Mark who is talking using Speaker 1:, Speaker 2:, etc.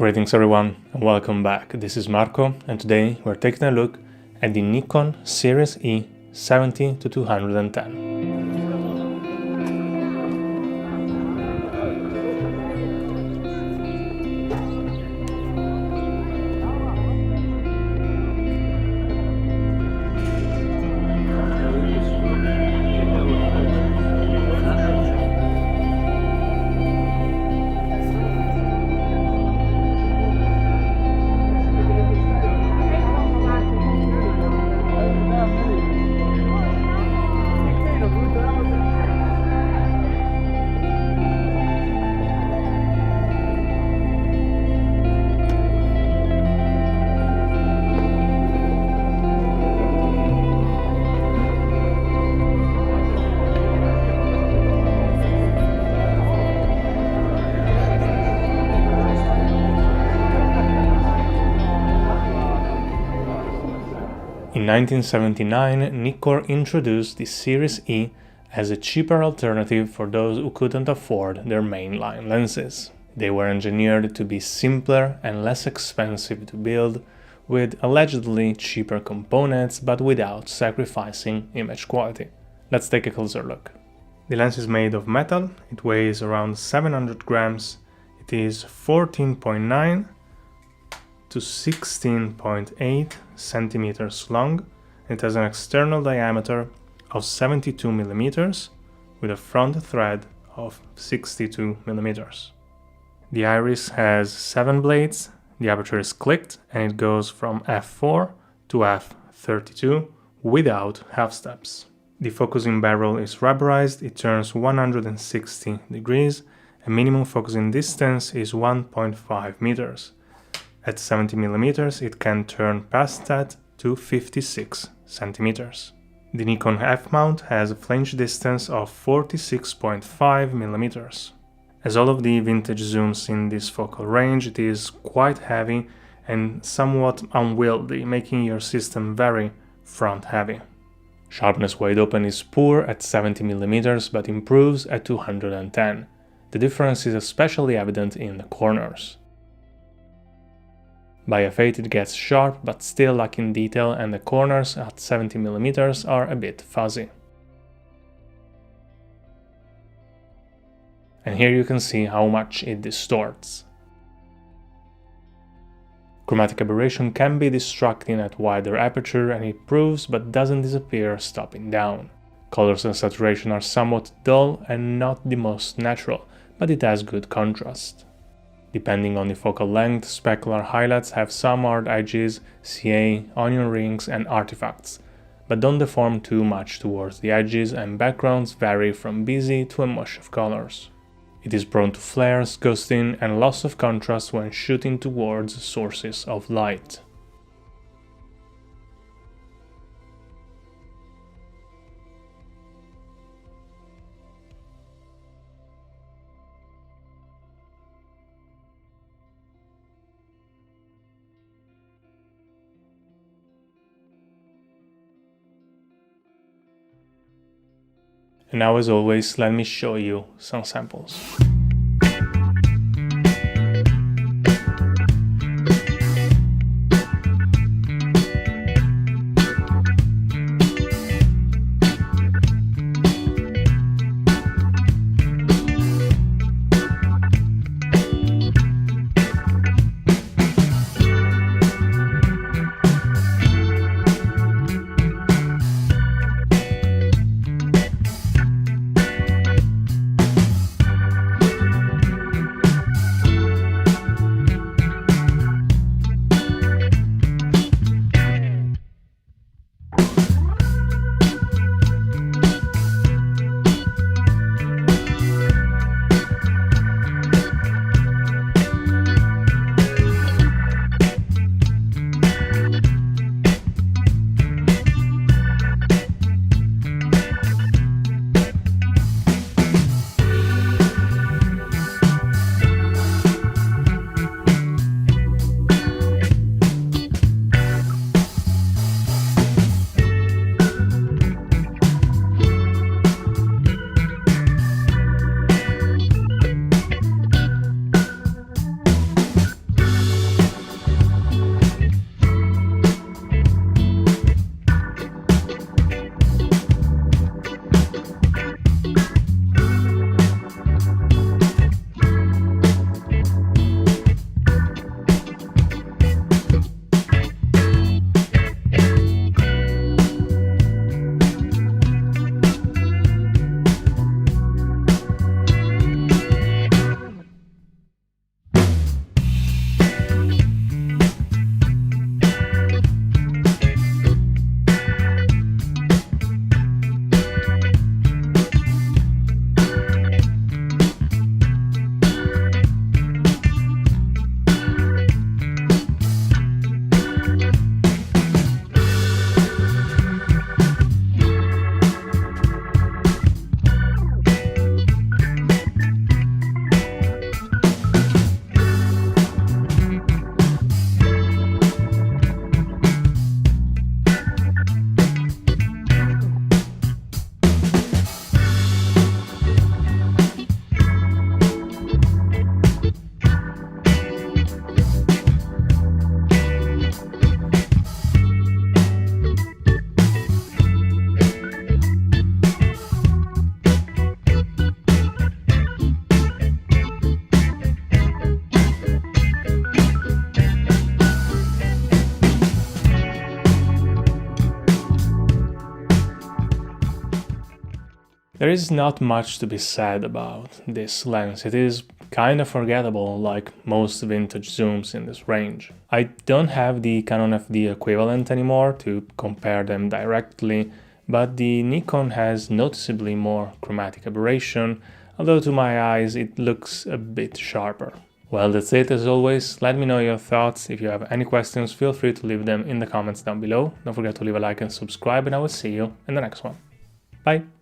Speaker 1: Greetings everyone and welcome back. This is Marco and today we're taking a look at the Nikon Series E 70-210. In 1979, Nikon introduced the Series E as a cheaper alternative for those who couldn't afford their mainline lenses. They were engineered to be simpler and less expensive to build, with allegedly cheaper components but without sacrificing image quality. Let's take a closer look. The lens is made of metal, it weighs around 700 grams, it is 14.9 to 16.8 centimeters long. It has an external diameter of 72 millimeters with a front thread of 62 millimeters. The iris has 7 blades, the aperture is clicked and it goes from f4 to f32 without half steps. The focusing barrel is rubberized, it turns 160 degrees, and minimum focusing distance is 1.5 meters. At 70 millimeters, it can turn past that to 56 centimeters. The Nikon F-mount has a flange distance of 46.5 millimeters. As all of the vintage zooms in this focal range, it is quite heavy and somewhat unwieldy, making your system very front-heavy. Sharpness wide open is poor at 70 millimeters but improves at 210. The difference is especially evident in the corners. By f8 it gets sharp but still lacking detail, and the corners at 70 mm are a bit fuzzy. And here you can see how much it distorts. Chromatic aberration can be distracting at wider aperture and it improves but doesn't disappear stopping down. Colors and saturation are somewhat dull and not the most natural, but it has good contrast. Depending on the focal length, specular highlights have some hard edges, CA, onion rings and artifacts, but don't deform too much towards the edges, and backgrounds vary from busy to a mush of colors. It is prone to flares, ghosting and loss of contrast when shooting towards sources of light. And now, as always, let me show you some samples. There is not much to be said about this lens. It is kinda forgettable, like most vintage zooms in this range. I don't have the Canon FD equivalent anymore to compare them directly, but the Nikon has noticeably more chromatic aberration, although to my eyes it looks a bit sharper. Well, that's it as always. Let me know your thoughts. If you have any questions, feel free to leave them in the comments down below. Don't forget to leave a like and subscribe, and I will see you in the next one. Bye!